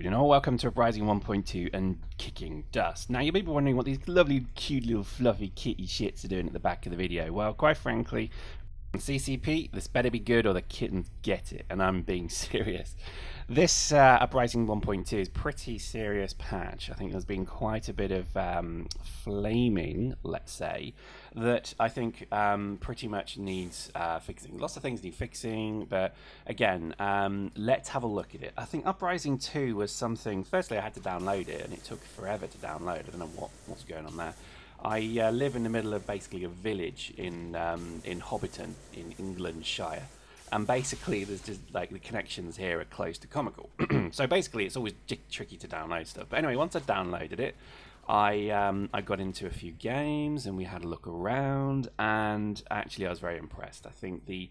evening, all welcome to Uprising 1.2 and Kicking Dust. Now you may be wondering what these lovely cute little fluffy kitty shits are doing at the back of the video. Well, quite frankly, CCP, this better be good or the kittens get it, and I'm being serious. This Uprising 1.2 is pretty serious patch. I think there's been quite a bit of flaming, let's say, that I think pretty much needs fixing. Lots of things need fixing, but again, let's have a look at it. I think Uprising 2 was something, firstly I had to download it, and it took forever to download. I don't know what's going on there. I live in the middle of basically a village in Hobbiton, in Englandshire. And basically, there's just like the connections here are close to comical. So basically, it's always tricky to download stuff. But anyway, once I downloaded it, I got into a few games and we had a look around. And actually, I was very impressed. I think the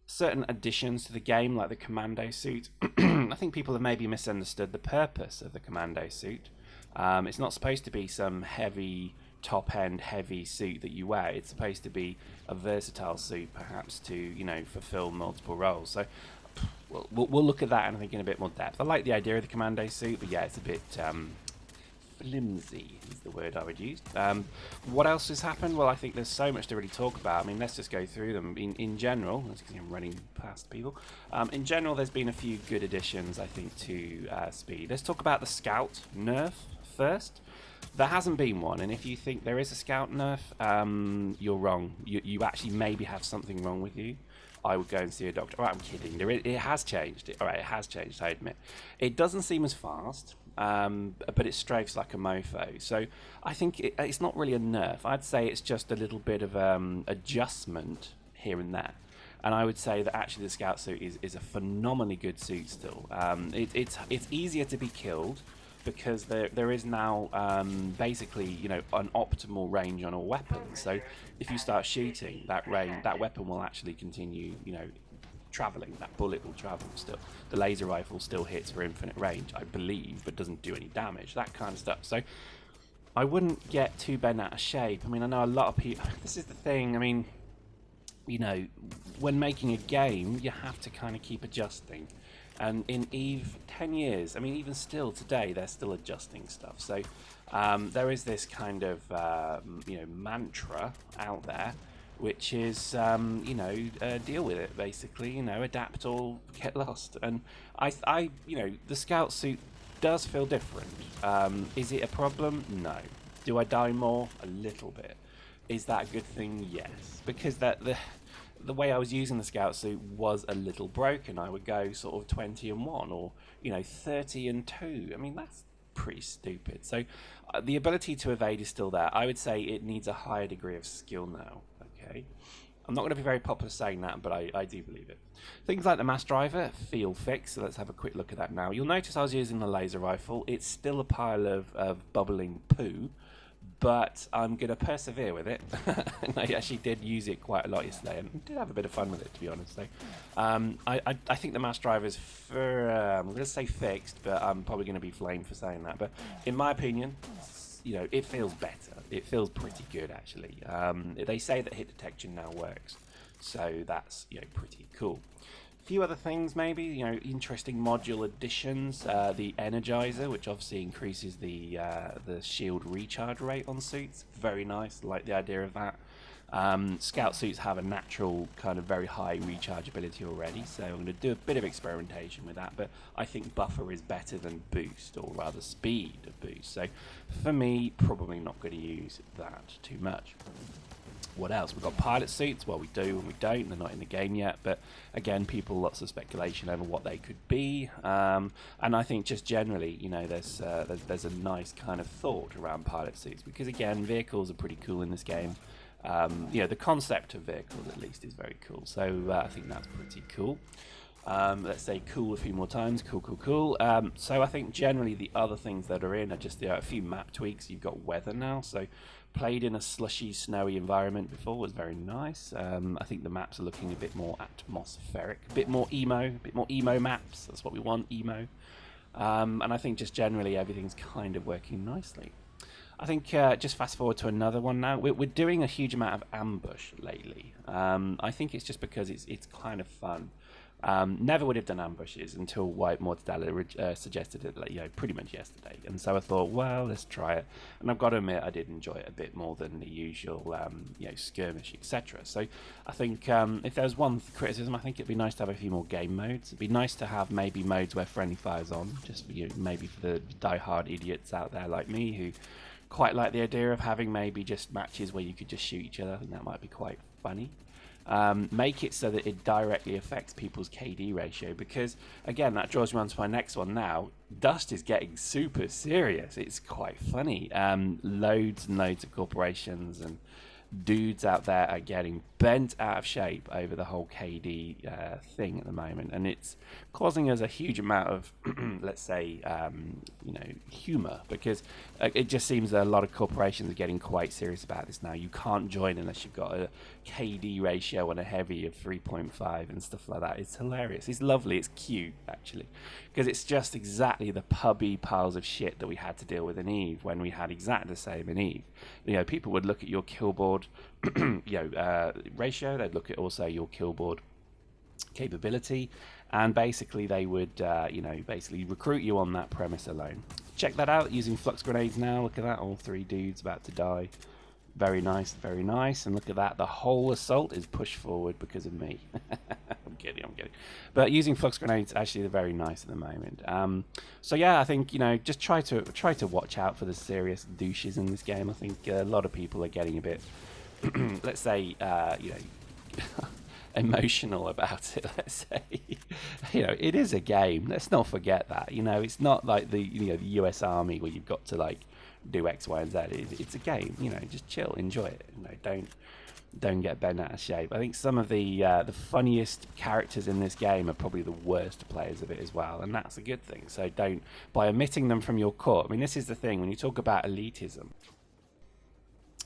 certain additions to the game, like the commando suit, I think people have maybe misunderstood the purpose of the commando suit. It's not supposed to be some heavy top-end heavy suit that you wear. It's supposed to be a versatile suit, perhaps to, you know, fulfill multiple roles. So we'll look at that and I think in a bit more depth. I like the idea of the commando suit, but yeah, it's a bit flimsy is the word I would use. What else has happened? Well, I think there's so much to really talk about. I mean, let's just go through them. In general, as you can see, I'm running past people. In general, there's been a few good additions, I think, to speed. Let's talk about the scout nerf first. There hasn't been one, and if you think there is a scout nerf, you're wrong. You actually maybe have something wrong with you. I would go and see a doctor. All right, I'm kidding. It has changed. All right, it has changed, I admit. It doesn't seem as fast, but it strafes like a mofo. So I think it's not really a nerf. I'd say it's just a little bit of adjustment here and there. And I would say that actually the scout suit is a phenomenally good suit still. It's easier to be killed, because there is now basically, you know, an optimal range on all weapons. So if you start shooting, that weapon will actually continue, you know, traveling. That bullet will travel still. The laser rifle still hits for infinite range, I believe, but doesn't do any damage. That kind of stuff. So I wouldn't get too bent out of shape. I mean, I know a lot of people. This is the thing. I mean, you know, when making a game, you have to kind of keep adjusting. And in EVE 10 years, I mean, even still today, they're still adjusting stuff. So there is this kind of, you know, mantra out there, which is, you know, deal with it, basically, you know, adapt or get lost. And I you know, the scout suit does feel different. Is it a problem? No. Do I die more? A little bit. Is that a good thing? Yes. Because the way I was using the scout suit was a little broken. I would go sort of 20 and 1 or, you know, 30 and 2. I mean, that's pretty stupid. So the ability to evade is still there. I would say it needs a higher degree of skill now. Okay, I'm not going to be very popular saying that, but I do believe it. Things like the mass driver feel fixed, so let's have a quick look at that now. You'll notice I was using the laser rifle. It's still a pile of bubbling poo, but I'm going to persevere with it. I actually did use it quite a lot yesterday and did have a bit of fun with it, to be honest. So, I think the mass driver is I'm going to say fixed, but I'm probably going to be flamed for saying that. But in my opinion, you know, it feels better. It feels pretty good, actually. They say that hit detection now works, so that's, you know, pretty cool. A few other things, maybe, you know, interesting module additions. The Energizer, which obviously increases the shield recharge rate on suits. Very nice, like the idea of that. Scout suits have a natural kind of very high recharge ability already, so I'm going to do a bit of experimentation with that, but I think buffer is better than boost, or rather speed of boost. So for me, probably not going to use that too much. What else? We've got pilot suits. Well, we do and we don't. They're not in the game yet, but again, lots of speculation over what they could be. And I think just generally, you know, there's a nice kind of thought around pilot suits, because again, vehicles are pretty cool in this game. You know, the concept of vehicles at least is very cool. So I think that's pretty cool. Let's say cool a few more times. Cool. So I think generally the other things that are in are just a few map tweaks. You've got weather now, so played in a slushy, snowy environment before was very nice. I think the maps are looking a bit more atmospheric, a bit more emo maps. That's what we want, emo. And I think just generally everything's kind of working nicely. I think just fast forward to another one now. We're doing a huge amount of ambush lately. I think it's just because it's kind of fun. Never would have done ambushes until White Mortadella suggested it, like, pretty much yesterday. And so I thought, well, let's try it. And I've got to admit, I did enjoy it a bit more than the usual, skirmish, etc. So I think if there was one criticism, I think it'd be nice to have a few more game modes. It'd be nice to have maybe modes where friendly fire's on, just maybe for the die-hard idiots out there like me who quite like the idea of having maybe just matches where you could just shoot each other. I think that might be quite funny. Make it so that it directly affects people's KD ratio, because again, that draws me on to my next one now. Dust is getting super serious. It's quite funny. Loads and loads of corporations and dudes out there are getting bent out of shape over the whole KD thing at the moment, and it's causing us a huge amount of let's say humor, because it just seems that a lot of corporations are getting quite serious about this now. You can't join unless you've got a KD ratio on a heavy of 3.5 and stuff like that. It's hilarious. It's lovely. It's cute actually, because it's just exactly the pubby piles of shit that we had to deal with in Eve when we had exactly the same in Eve. People would look at your kill board ratio. They'd look at also your kill board capability, and basically they would basically recruit you on that premise alone. Check that out using flux grenades now. Look at that, all three dudes about to die. Very nice, very nice. And look at that, the whole assault is pushed forward because of me. I'm kidding. But using flux grenades, actually, they're very nice at the moment. So yeah, I think just try to watch out for the serious douches in this game. I think a lot of people are getting a bit, let's say, emotional about it. Let's say, it is a game. Let's not forget that. It's not like the the U.S. Army where you've got to like do X, Y, and Z. It's a game. Just chill, enjoy it. Don't get bent out of shape. I think some of the funniest characters in this game are probably the worst players of it as well, and that's a good thing. So don't, by omitting them from your court. I mean, this is the thing when you talk about elitism.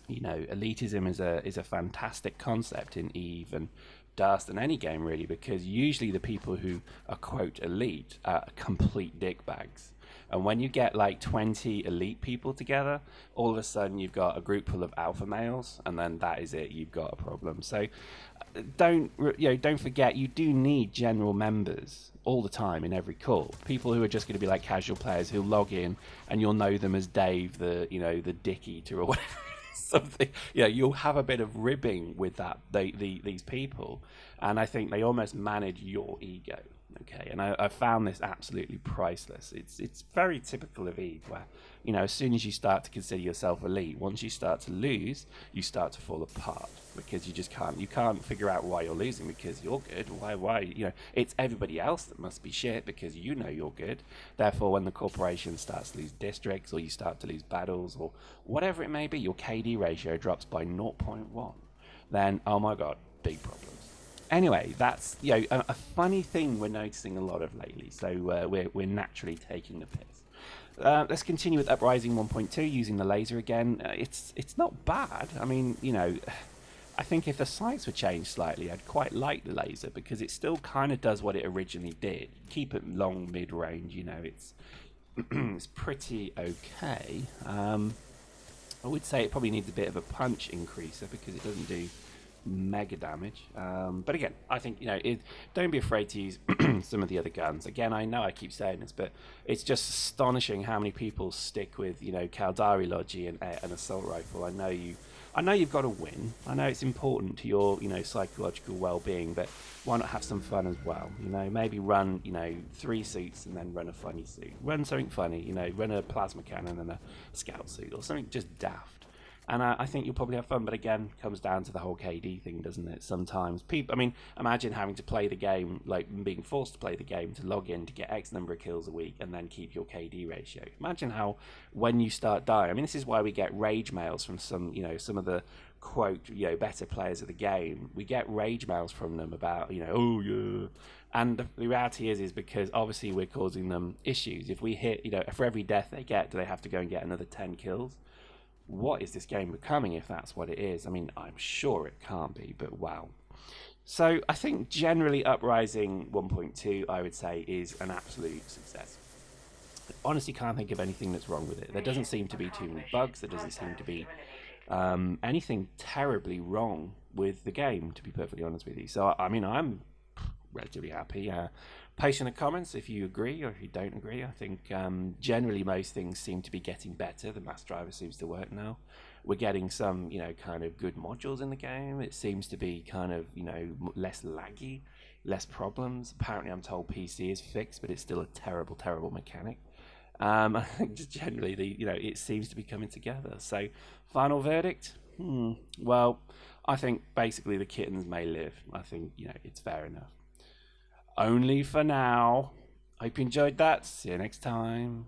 Elitism is a fantastic concept in Eve and Dust and any game really, because usually the people who are quote elite are complete dickbags. And when you get like 20 elite people together, all of a sudden you've got a group full of alpha males, and then that is it. You've got a problem. So don't forget, you do need general members all the time in every call. People who are just going to be like casual players who'll log in, and you'll know them as Dave, the dick eater or whatever. Something, you'll have a bit of ribbing with that. These people, and I think they almost manage your ego. Okay, and I found this absolutely priceless. It's very typical of Eve, where as soon as you start to consider yourself elite, once you start to lose, you start to fall apart, because you can't figure out why you're losing, because you're good. Why it's everybody else that must be shit, because you're good. Therefore, when the corporation starts to lose districts, or you start to lose battles, or whatever it may be, your KD ratio drops by 0.1, then oh my god, big problems. Anyway, that's a funny thing we're noticing a lot of lately. So we're naturally taking the piss. Let's continue with Uprising 1.2 using the laser again. It's not bad. I mean, I think if the sights were changed slightly, I'd quite like the laser, because it still kind of does what it originally did. Keep it long, mid-range. It's it's pretty okay. I would say it probably needs a bit of a punch increaser, because it doesn't do mega damage, but again, I think don't be afraid to use some of the other guns. Again, I know I keep saying this, but it's just astonishing how many people stick with Caldari Logi and an assault rifle. I know you've got to win. I know it's important to your psychological well-being, but why not have some fun as well? Maybe run 3 suits and then run a funny suit. Run something funny. Run a plasma cannon and a scout suit, or something just daft. And I think you'll probably have fun, but again, it comes down to the whole KD thing, doesn't it? Sometimes people, imagine having to play the game, like being forced to play the game to log in to get X number of kills a week and then keep your KD ratio. Imagine how, when you start dying, this is why we get rage mails from some of the quote, better players of the game. We get rage mails from them about, oh yeah. And the reality is because obviously we're causing them issues. If we hit, for every death they get, do they have to go and get another 10 kills? What is this game becoming if that's what it is? I'm sure it can't be, but wow. So I think generally Uprising 1.2, I would say, is an absolute success. honestly can't think of anything that's wrong with it. There doesn't seem to be too many bugs. There doesn't seem to be anything terribly wrong with the game, to be perfectly honest with you. So, I mean, I'm relatively happy. Post in the comments if you agree or if you don't agree. I think generally most things seem to be getting better. The mass driver seems to work now. We're getting some, kind of good modules in the game. It seems to be kind of, less laggy, less problems. Apparently, I'm told PC is fixed, but it's still a terrible, terrible mechanic. I think just generally, it seems to be coming together. So, final verdict? Well, I think basically the kittens may live. I think, it's fair enough. Only for now. Hope you enjoyed that. See you next time.